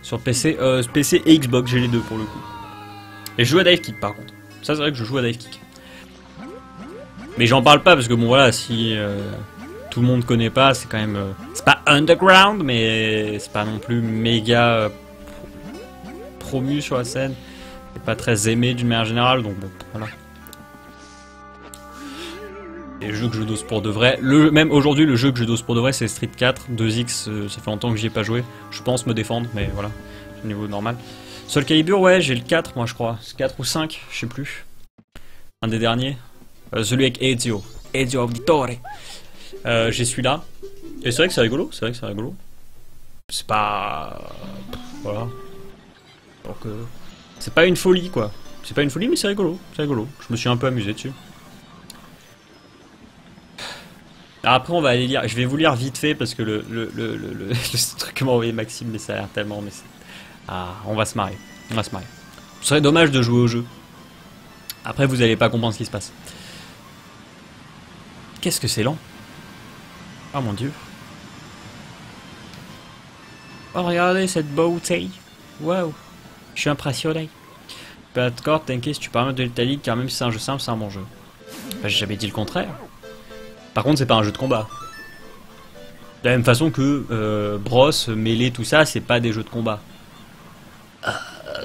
[SPEAKER 1] sur PC, PC et Xbox, j'ai les deux pour le coup. Et je joue à Dive Kick par contre. Ça c'est vrai que je joue à Dive Kick. Mais j'en parle pas parce que bon voilà, si tout le monde connaît pas, c'est quand même... c'est pas underground, mais c'est pas non plus méga promu sur la scène. C'est pas très aimé d'une manière générale, donc bon, voilà. Les jeux que je dose pour de vrai. Même aujourd'hui, le jeu que je dose pour de vrai, c'est Street 4, 2X, ça fait longtemps que j'y ai pas joué. Je pense me défendre, mais voilà, au niveau normal. Soul Calibur, ouais, j'ai le 4, moi je crois. 4 ou 5, je sais plus. Un des derniers. Celui avec Ezio. Ezio Auditore. J'ai celui-là. Et c'est vrai que c'est rigolo, c'est vrai que c'est rigolo. C'est pas... Voilà. Donc, c'est pas une folie, quoi. C'est pas une folie, mais c'est rigolo. C'est rigolo. Je me suis un peu amusé dessus. Alors après on va aller lire, je vais vous lire vite fait parce que le truc que m'a envoyé Maxime, mais ça a l'air tellement... Mais ah, on va se marrer, on va se marrer. Ce serait dommage de jouer au jeu. Après vous allez pas comprendre ce qui se passe. Qu'est-ce que c'est lent? Oh mon dieu. Oh regardez cette beauté. Waouh. Je suis impressionné. Pas d'accord, t'inquiète si tu parles de l'Italie car même si c'est un jeu simple, c'est un bon jeu. Bah, j'ai jamais dit le contraire. Par contre, c'est pas un jeu de combat. De la même façon que Bros, Melee, tout ça, c'est pas des jeux de combat.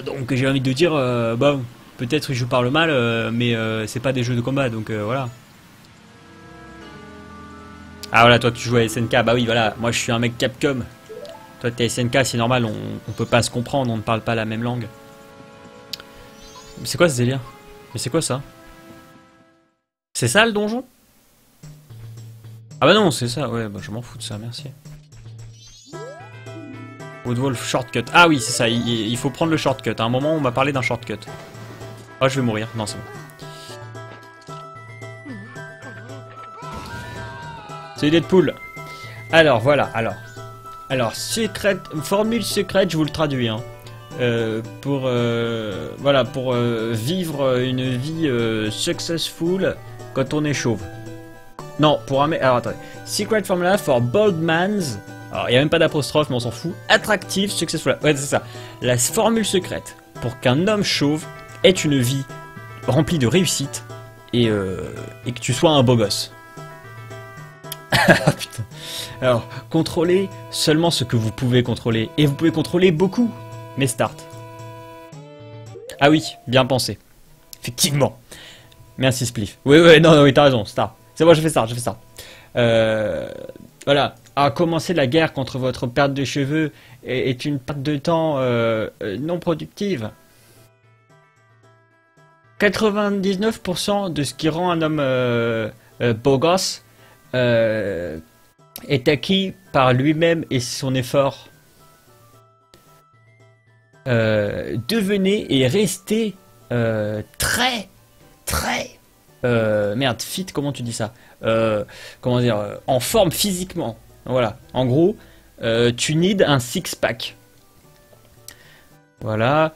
[SPEAKER 1] Donc j'ai envie de dire, bon, peut-être je parle mal, mais c'est pas des jeux de combat, donc voilà. Ah voilà, toi tu joues à SNK, bah oui, voilà, moi je suis un mec Capcom. Toi t'es SNK, c'est normal, on peut pas se comprendre, on ne parle pas la même langue. C'est quoi ce délire? Mais c'est quoi ça? C'est ça le donjon? Ah bah non, c'est ça, ouais, bah je m'en fous de ça, merci. Woodwolf shortcut. Ah oui, c'est ça, il faut prendre le shortcut. À un moment, on m'a parlé d'un shortcut. Oh, je vais mourir. Non, c'est bon. C'est Deadpool. Alors, voilà, alors, formule secrète, je vous le traduis, hein. Voilà, pour vivre une vie successful quand on est chauve. Non, pour un mec... Alors, attendez. Secret formula for bold man's... Alors, il n'y a même pas d'apostrophe, mais on s'en fout. Attractive, successful. Ouais, c'est ça. La formule secrète pour qu'un homme chauve ait une vie remplie de réussite et que tu sois un beau gosse. Ah putain. Alors, contrôlez seulement ce que vous pouvez contrôler. Et vous pouvez contrôler beaucoup. Mais start. Ah oui, bien pensé. Effectivement. Merci Spliff. Oui, non, oui, t'as raison, start. C'est bon, je fais ça. Voilà. À commencer la guerre contre votre perte de cheveux est une perte de temps non productive. 99% de ce qui rend un homme beau gosse est acquis par lui-même et son effort. Devenez et restez très merde, fit, comment tu dis ça, comment dire, en forme physiquement. Voilà, en gros, tu need un six-pack. Voilà.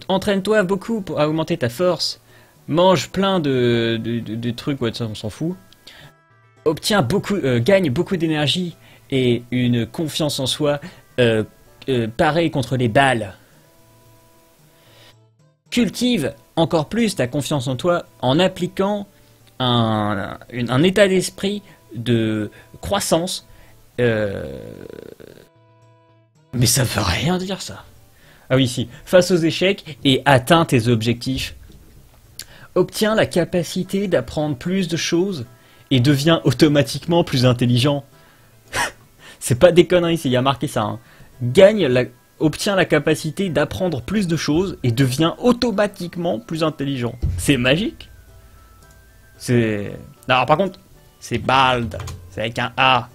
[SPEAKER 1] Entraîne-toi beaucoup pour augmenter ta force. Mange plein de trucs, ouais, ça on s'en fout. Obtiens beaucoup, gagne beaucoup d'énergie et une confiance en soi parée contre les balles. Cultive encore plus ta confiance en toi en appliquant un état d'esprit de croissance. Mais ça veut rien dire ça. Ah oui, si. Face aux échecs et atteins tes objectifs. Obtiens la capacité d'apprendre plus de choses et deviens automatiquement plus intelligent. C'est pas des conneries, il y a marqué ça. Hein. Obtiens la capacité d'apprendre plus de choses et deviens automatiquement plus intelligent. C'est magique. Alors par contre, c'est bald. C'est avec un A.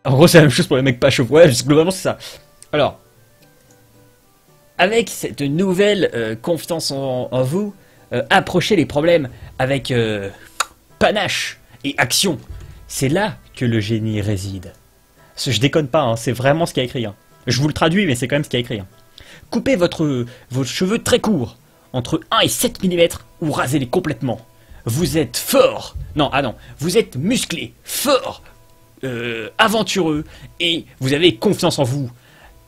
[SPEAKER 1] En gros, c'est la même chose pour les mecs pas chauds. Ouais, globalement, c'est ça. Alors, avec cette nouvelle confiance en vous, approchez les problèmes avec panache et action. C'est là que le génie réside. Je déconne pas, hein, c'est vraiment ce qu'il y a écrit. Hein. Je vous le traduis, mais c'est quand même ce qu'il y a écrit. Hein. Coupez vos cheveux très courts, entre 1 et 7 mm, ou rasez-les complètement. Vous êtes fort. Non, vous êtes musclé, fort, aventureux, et vous avez confiance en vous.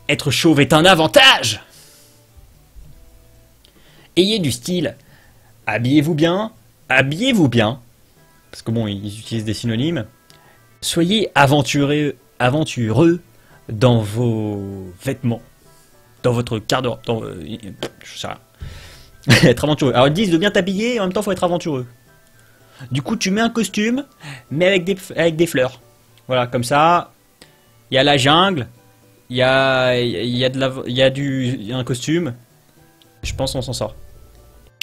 [SPEAKER 1] Être chauve est un avantage. Ayez du style. Habillez-vous bien, parce que bon, ils utilisent des synonymes. Soyez aventureux dans vos vêtements, dans votre garde-robe, je sais rien. Être aventureux. Alors ils disent de bien t'habiller et en même temps faut être aventureux. Du coup tu mets un costume, mais avec des fleurs. Voilà, comme ça, il y a la jungle, il y a un costume. Je pense qu'on s'en sort.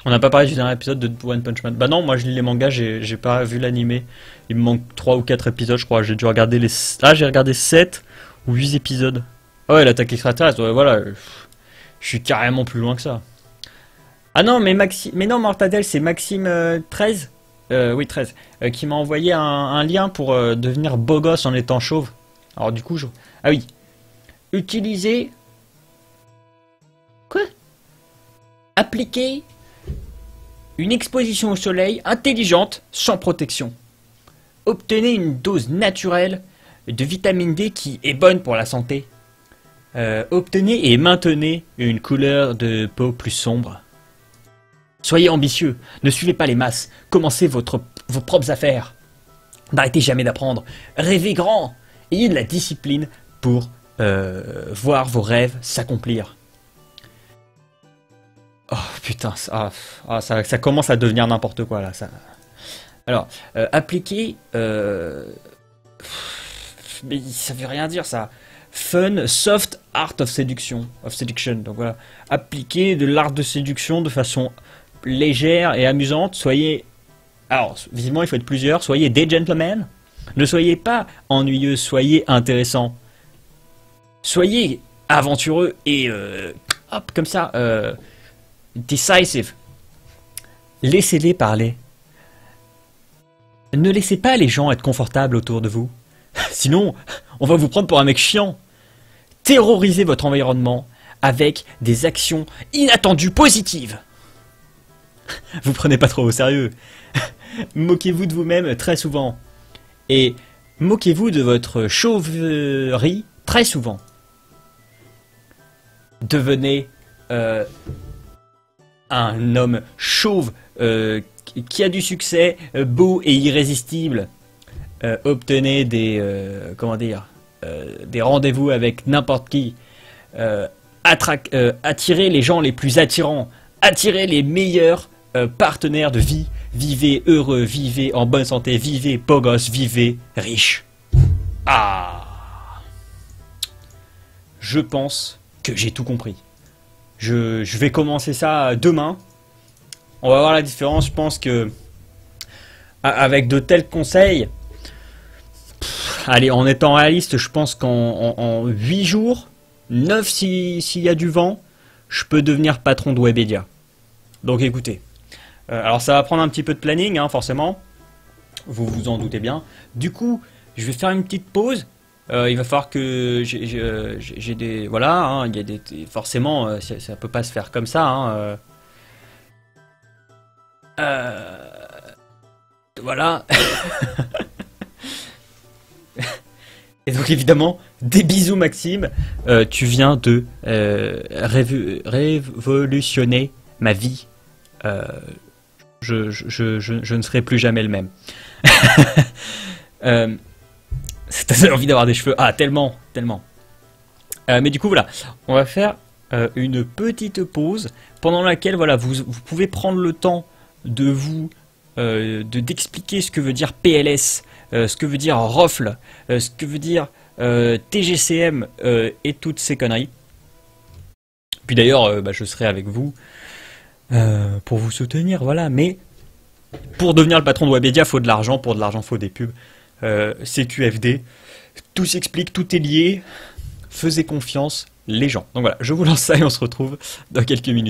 [SPEAKER 1] On n'a pas parlé du dernier épisode de One Punch Man. Bah non, moi je lis les mangas, j'ai pas vu l'animé. Il me manque 3 ou 4 épisodes, je crois. J'ai dû regarder j'ai regardé 7 ou 8 épisodes. Ah ouais, l'attaque extraterrestre, ouais, voilà. Je suis carrément plus loin que ça. Ah non, mais non, Mortadelle, c'est Maxime 13. Oui, 13. Qui m'a envoyé un lien pour devenir beau gosse en étant chauve. Alors du coup, ah oui. Utilisez... Quoi? Appliquez... une exposition au soleil intelligente, sans protection. Obtenez une dose naturelle de vitamine D qui est bonne pour la santé. Obtenez et maintenez une couleur de peau plus sombre. Soyez ambitieux, ne suivez pas les masses, commencez vos propres affaires. N'arrêtez jamais d'apprendre, rêvez grand, ayez de la discipline pour voir vos rêves s'accomplir. Oh putain, ça commence à devenir n'importe quoi là. Ça. Alors, appliquer... mais ça veut rien dire ça. Fun, soft art of seduction. Donc voilà, appliquer de l'art de séduction de façon légère et amusante. Soyez... Alors, visiblement il faut être plusieurs. Soyez des gentlemen. Ne soyez pas ennuyeux, soyez intéressants. Soyez aventureux et... hop, comme ça... decisive. Laissez-les parler. Ne laissez pas les gens être confortables autour de vous. Sinon, on va vous prendre pour un mec chiant. Terrorisez votre environnement avec des actions inattendues positives. Vous prenez pas trop au sérieux. Moquez-vous de vous-même très souvent. Et moquez-vous de votre chauverie très souvent. Devenez un homme chauve qui a du succès, beau et irrésistible. Obtenez des des rendez-vous avec n'importe qui. Attirez les gens les plus attirants. Attirez les meilleurs partenaires de vie. Vivez heureux, vivez en bonne santé, vivez beau gosse, vivez riche. Ah, je pense que j'ai tout compris. Je vais commencer ça demain. On va voir la différence. Je pense que avec de tels conseils, allez, en étant réaliste, je pense qu'en 8 jours, 9 s'il y a du vent, je peux devenir patron de Webedia. Donc écoutez, alors ça va prendre un petit peu de planning, hein, forcément. Vous vous en doutez bien. Du coup, je vais faire une petite pause. Il va falloir que j'ai des... Voilà, hein, il y a des, forcément, ça peut pas se faire comme ça. Hein, voilà. Et donc évidemment, des bisous Maxime. Tu viens de révolutionner ma vie. Je ne serai plus jamais le même. C'est envie d'avoir des cheveux. Ah, tellement. Mais du coup, voilà. On va faire une petite pause pendant laquelle, voilà, vous pouvez prendre le temps de vous d'expliquer ce que veut dire PLS, ce que veut dire ROFL, ce que veut dire TGCM et toutes ces conneries. Puis d'ailleurs, je serai avec vous pour vous soutenir, voilà. Mais pour devenir le patron de Webedia, faut de l'argent. Pour de l'argent, faut des pubs. CQFD, tout s'explique, tout est lié. Faisez confiance, les gens. Donc voilà, je vous lance ça et on se retrouve dans quelques minutes.